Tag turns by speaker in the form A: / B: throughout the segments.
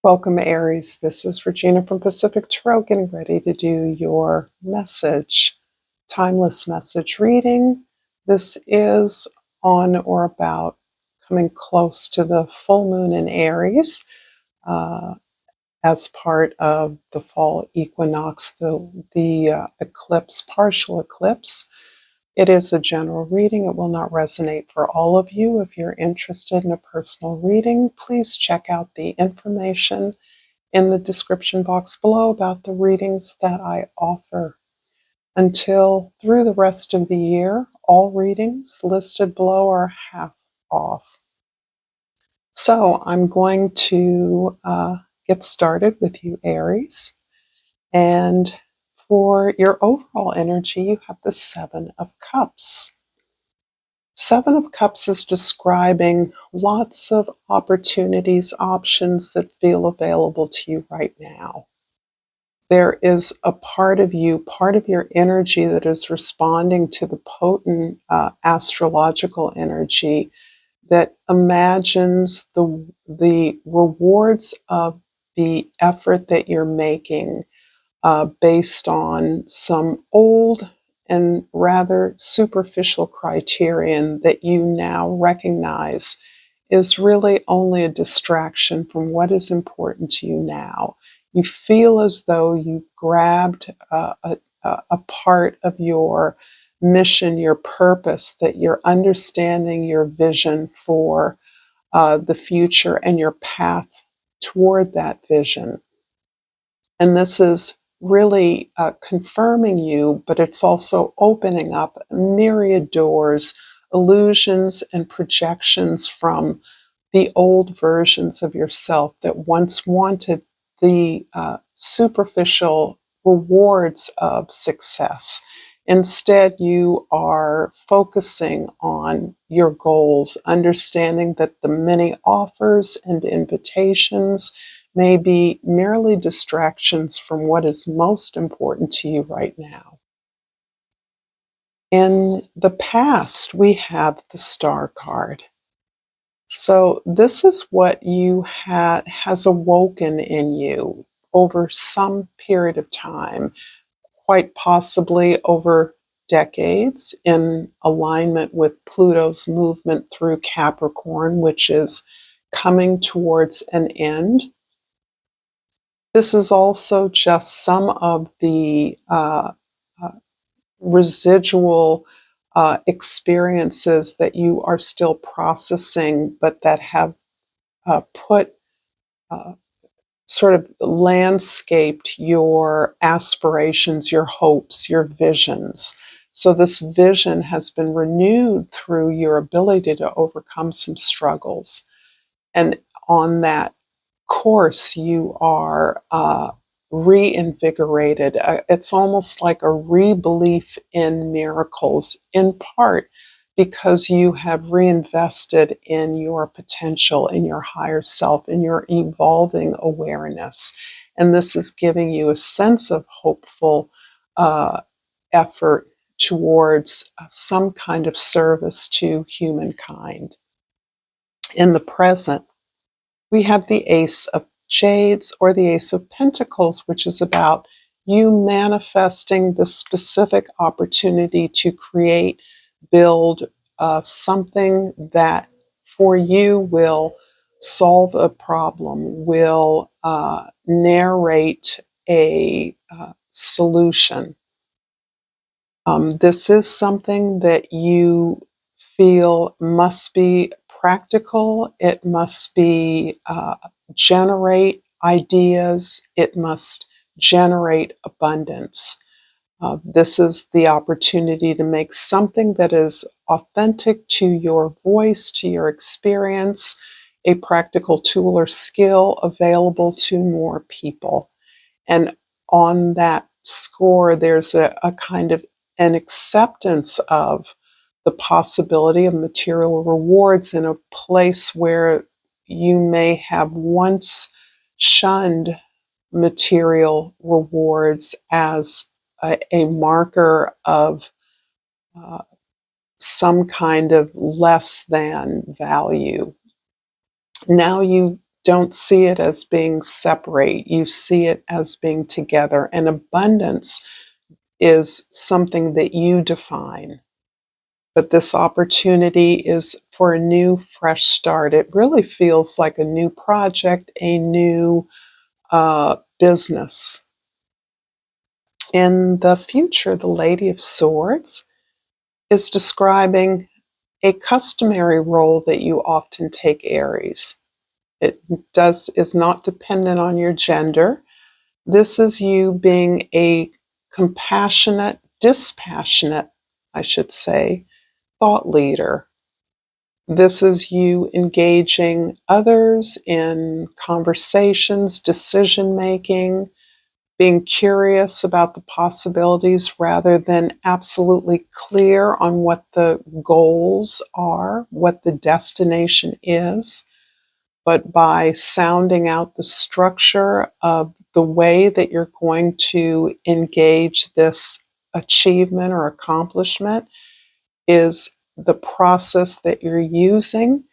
A: Welcome, Aries. This is Regina from Pacific Tarot, getting ready to do your timeless message reading. This is on or about coming close to the full moon in Aries, as part of the fall equinox, the eclipse, partial eclipse. It is a general reading. It will not resonate for all of you. If you're interested in a personal reading, please check out the information in the description box below about the readings that I offer. Until through the rest of the year, all readings listed below are half off. So I'm going to get started with you, Aries. And for your overall energy, you have the Seven of Cups. Seven of Cups is describing lots of opportunities, options that feel available to you right now. There is a part of you, part of your energy that is responding to the potent astrological energy that imagines the rewards of the effort that you're making based on some old and rather superficial criterion that you now recognize is really only a distraction from what is important to you now. You feel as though you grabbed a part of your mission, your purpose, that you're understanding your vision for the future and your path toward that vision. And this is really confirming you, but it's also opening up myriad doors, illusions, and projections from the old versions of yourself that once wanted the superficial rewards of success. Instead, you are focusing on your goals, understanding that the many offers and invitations may be merely distractions from what is most important to you right now. In the past, we have the Star card. So this is what you has awoken in you over some period of time, quite possibly over decades, in alignment with Pluto's movement through Capricorn, which is coming towards an end. This is also just some of the uh, residual experiences that you are still processing, but that have put sort of landscaped your aspirations, your hopes, your visions. So this vision has been renewed through your ability to overcome some struggles. And on that course, you are reinvigorated. It's almost like a rebelief in miracles, in part because you have reinvested in your potential, in your higher self, in your evolving awareness. And this is giving you a sense of hopeful uh, effort towards some kind of service to humankind. In the present, we have the Ace of Jades or the Ace of Pentacles, which is about you manifesting the specific opportunity to create, build something that for you will solve a problem, will narrate a solution. This is something that you feel must be practical. It must be generate ideas. It must generate abundance. This is the opportunity to make something that is authentic to your voice, to your experience, a practical tool or skill available to more people. And on that score, there's a kind of an acceptance of the possibility of material rewards in a place where you may have once shunned material rewards as a marker of uh, some kind of less than value. Now you don't see it as being separate. You see it as being together. And abundance is something that you define. But this opportunity is for a new, fresh start. It really feels like a new project, a new business. In the future, the Lady of Swords is describing a customary role that you often take, Aries. It is not dependent on your gender. This is you being a compassionate, dispassionate, I should say, thought leader. This is you engaging others in conversations, decision making, being curious about the possibilities rather than absolutely clear on what the goals are, what the destination is, but by sounding out the structure of the way that you're going to engage this achievement or accomplishment is the process that you're using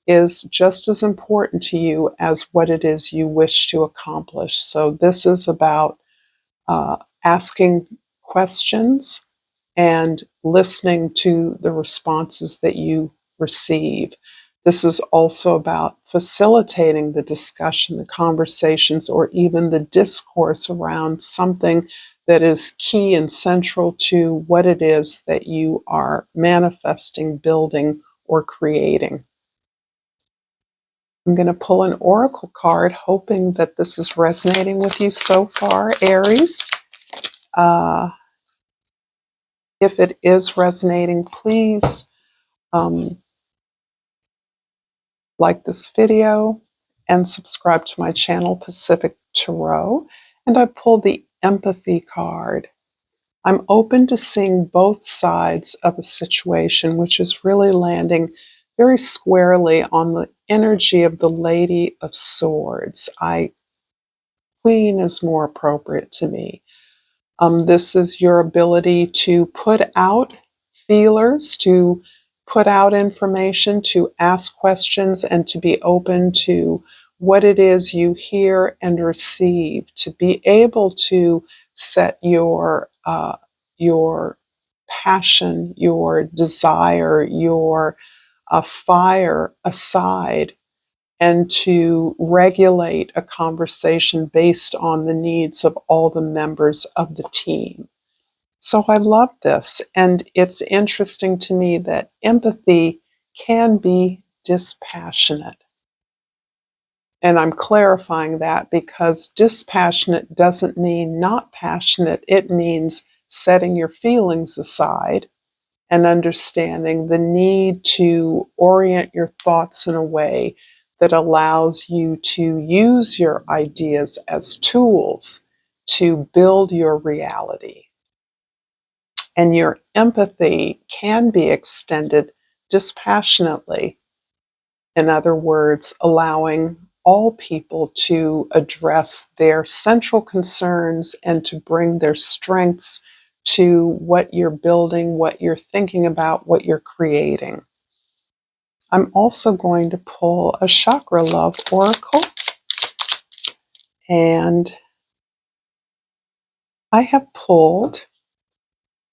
A: is just as important to you as what it is you wish to accomplish. So this is about asking questions and listening to the responses that you receive. This is also about facilitating the discussion, the conversations, or even the discourse around something that is key and central to what it is that you are manifesting, building, or creating. I'm going to pull an oracle card, hoping that this is resonating with you so far, Aries. If it is resonating, please like this video and subscribe to my channel, Pacific Tarot. And I pulled the empathy card. I'm open to seeing both sides of a situation, which is really landing very squarely on the energy of the Lady of Swords. Queen is more appropriate to me. This is your ability to put out feelers, to put out information, to ask questions, and to be open to what it is you hear and receive, to be able to set your passion, your desire, your fire aside and to regulate a conversation based on the needs of all the members of the team. So I love this. And it's interesting to me that empathy can be dispassionate. And I'm clarifying that because dispassionate doesn't mean not passionate. It means setting your feelings aside and understanding the need to orient your thoughts in a way that allows you to use your ideas as tools to build your reality. And your empathy can be extended dispassionately. In other words, allowing all people to address their central concerns and to bring their strengths to what you're building, what you're thinking about, what you're creating. I'm also going to pull a chakra love oracle, and I have pulled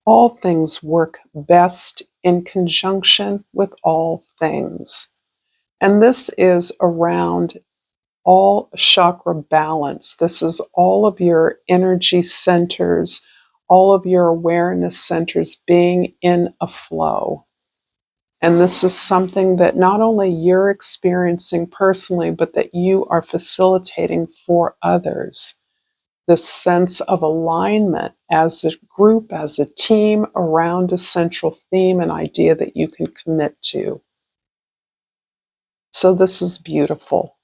A: all things work best in conjunction with all things. And this is around all chakra balance. This is all of your energy centers, all of your awareness centers being in a flow. And this is something that not only you're experiencing personally, but that you are facilitating for others. This sense of alignment as a group, as a team around a central theme and idea that you can commit to. So this is beautiful.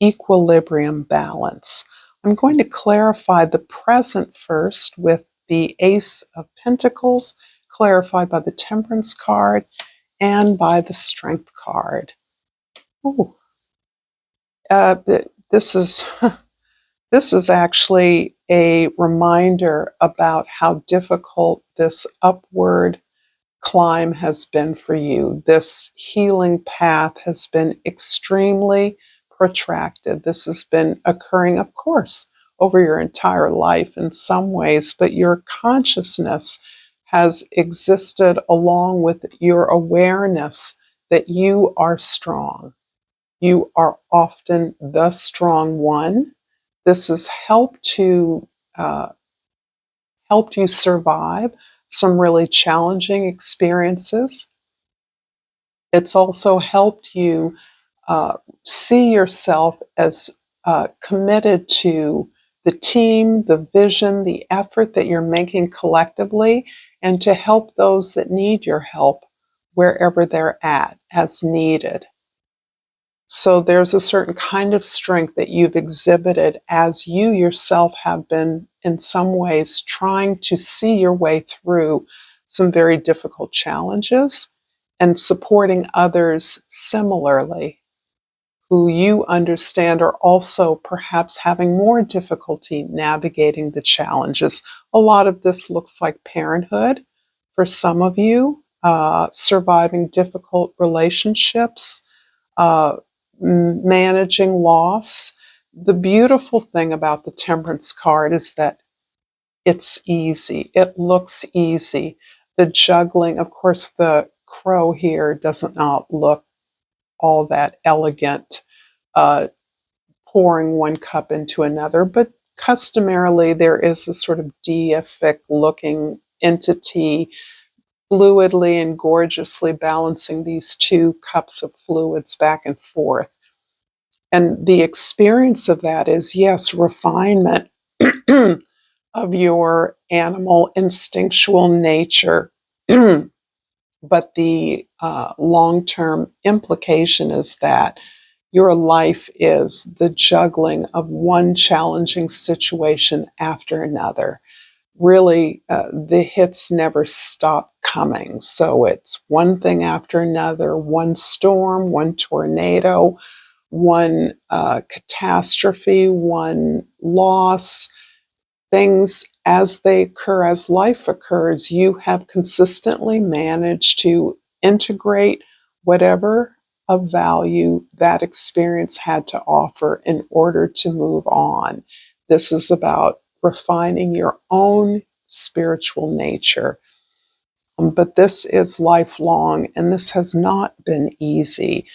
A: Equilibrium, balance. I'm going to clarify the present first with the Ace of Pentacles, clarified by the Temperance card and by the Strength card. Ooh. This is this is actually a reminder about how difficult this upward climb has been for you. This healing path has been extremely protracted. This has been occurring, of course, over your entire life in some ways, but your consciousness has existed along with your awareness that you are strong. You are often the strong one. This has uh, helped you survive some really challenging experiences. It's also helped you uh, see yourself as committed to the team, the vision, the effort that you're making collectively, and to help those that need your help wherever they're at as needed. So there's a certain kind of strength that you've exhibited as you yourself have been, in some ways, trying to see your way through some very difficult challenges and supporting others similarly who you understand are also perhaps having more difficulty navigating the challenges. A lot of this looks like parenthood for some of you, surviving difficult relationships, uh, managing loss. The beautiful thing about the Temperance card is that it's easy. It looks easy. The juggling, of course, the crow here does not look all that elegant, uh, pouring one cup into another, but customarily there is a sort of deific looking entity fluidly and gorgeously balancing these two cups of fluids back and forth. And the experience of that is, yes, refinement of your animal instinctual nature. But the long term implication is that your life is the juggling of one challenging situation after another. Really, the hits never stop coming. So it's one thing after another, one storm, one tornado, one catastrophe, one loss. Things as they occur, as life occurs, you have consistently managed to integrate whatever of value that experience had to offer in order to move on. This is about refining your own spiritual nature. But this is lifelong, and this has not been easy.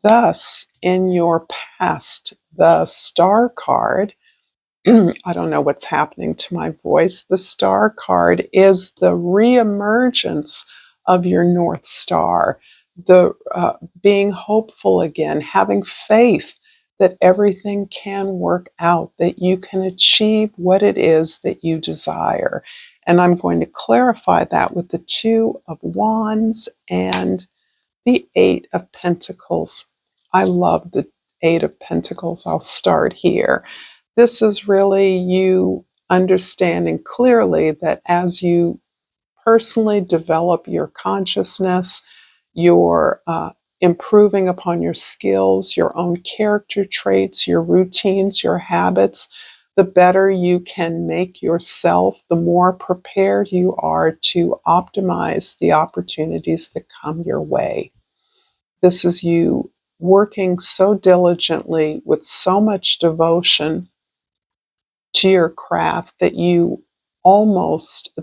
A: Thus, in your past, the star card, I don't know what's happening to my voice. The star card is the reemergence of your North Star, the being hopeful again, having faith that everything can work out, that you can achieve what it is that you desire. And I'm going to clarify that with the Two of Wands and the Eight of Pentacles. I love the Eight of Pentacles. I'll start here. This is really you understanding clearly that as you personally develop your consciousness, you're improving upon your skills, your own character traits, your routines, your habits, the better you can make yourself, the more prepared you are to optimize the opportunities that come your way. This is you working so diligently with so much devotion to your craft that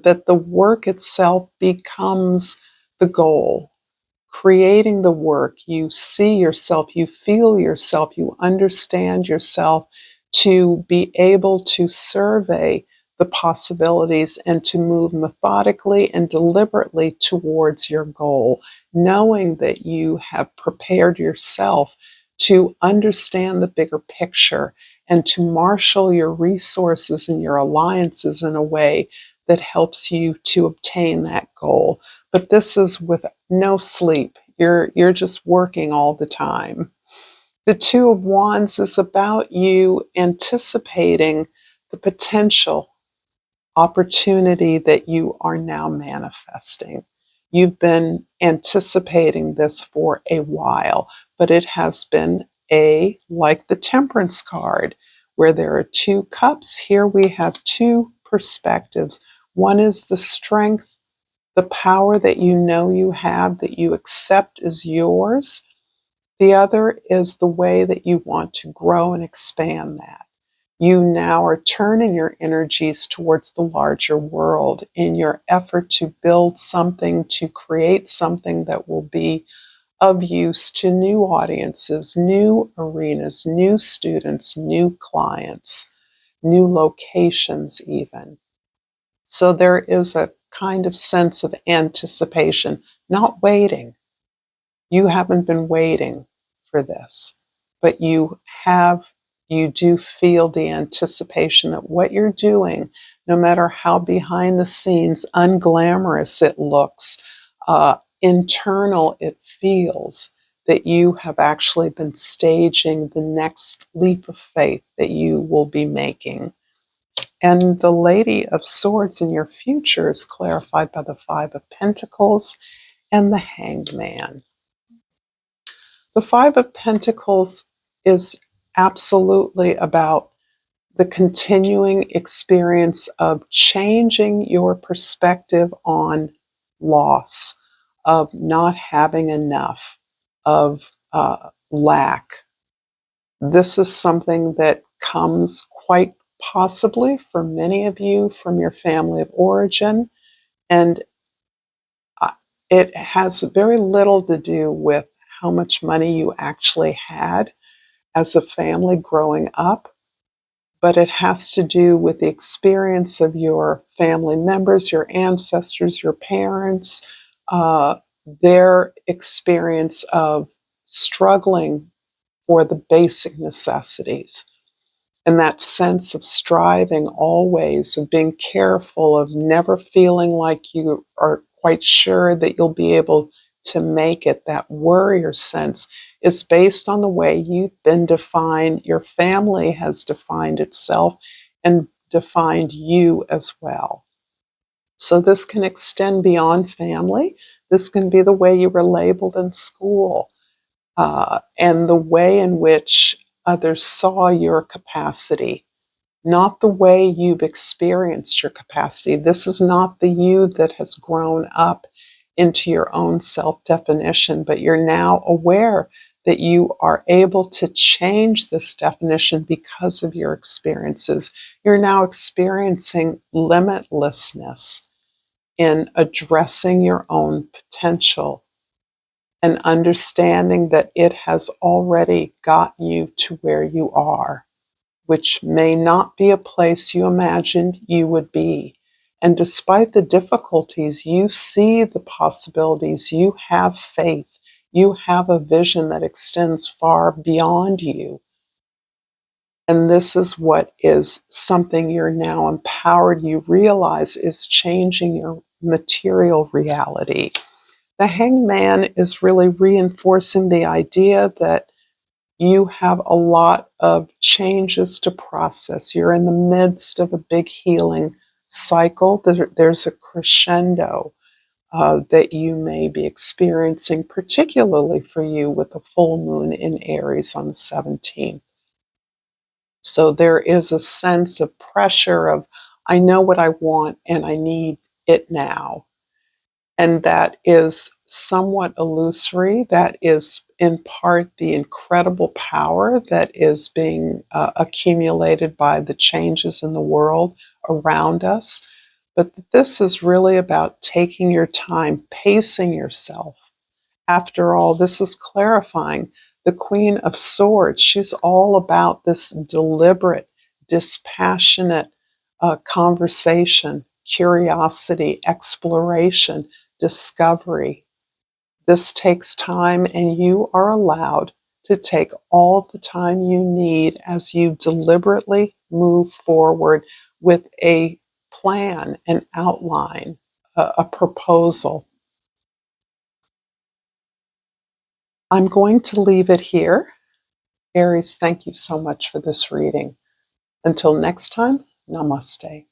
A: that the work itself becomes the goal. Creating the work, you see yourself, you feel yourself, you understand yourself to be able to survey the possibilities and to move methodically and deliberately towards your goal, knowing that you have prepared yourself to understand the bigger picture and to marshal your resources and your alliances in a way that helps you to obtain that goal. But this is with no sleep. You're just working all the time. The Two of Wands is about you anticipating the potential opportunity that you are now manifesting. You've been anticipating this for a while, but it has been like the Temperance card, where there are two cups. Here we have two perspectives. One is the strength, the power that you know you have, that you accept as yours. The other is the way that you want to grow and expand that. You now are turning your energies towards the larger world in your effort to build something, to create something that will be of use to new audiences, new arenas, new students, new clients, new locations, even. So there is a kind of sense of anticipation, not waiting. You haven't been waiting for this, but you do feel the anticipation that what you're doing, no matter how behind the scenes, unglamorous it looks, internal it feels, that you have actually been staging the next leap of faith that you will be making. And the Lady of Swords in your future is clarified by the Five of Pentacles and the Hanged Man. The Five of Pentacles is absolutely about the continuing experience of changing your perspective on loss, of not having enough, of lack. This is something that comes quite possibly for many of you from your family of origin, and uh, it has very little to do with how much money you actually had as a family growing up, but it has to do with the experience of your family members, your ancestors, your parents, uh, their experience of struggling for the basic necessities. And that sense of striving always, of being careful, of never feeling like you are quite sure that you'll be able to make it, that worrier sense is based on the way you've been defined, your family has defined itself and defined you as well. So this can extend beyond family. This can be the way you were labeled in school, and the way in which others saw your capacity, not the way you've experienced your capacity. This is not the you that has grown up into your own self-definition, but you're now aware that you are able to change this definition because of your experiences. You're now experiencing limitlessness in addressing your own potential and understanding that it has already gotten you to where you are, which may not be a place you imagined you would be. And despite the difficulties, you see the possibilities, you have faith, you have a vision that extends far beyond you. And this is what is something you're now empowered, you realize is changing your material reality. The Hanged Man is really reinforcing the idea that you have a lot of changes to process. You're in the midst of a big healing cycle. There's a crescendo that you may be experiencing, particularly for you with the full moon in Aries on the 17th. So there is a sense of pressure of, I know what I want and I need it now. And that is somewhat illusory. That is in part the incredible power that is being accumulated by the changes in the world around us. But this is really about taking your time, pacing yourself. After all, this is clarifying. The Queen of Swords, she's all about this deliberate, dispassionate conversation, curiosity, exploration, discovery. This takes time, and you are allowed to take all the time you need as you deliberately move forward with a plan, an outline, a proposal. I'm going to leave it here. Aries, thank you so much for this reading. Until next time, namaste.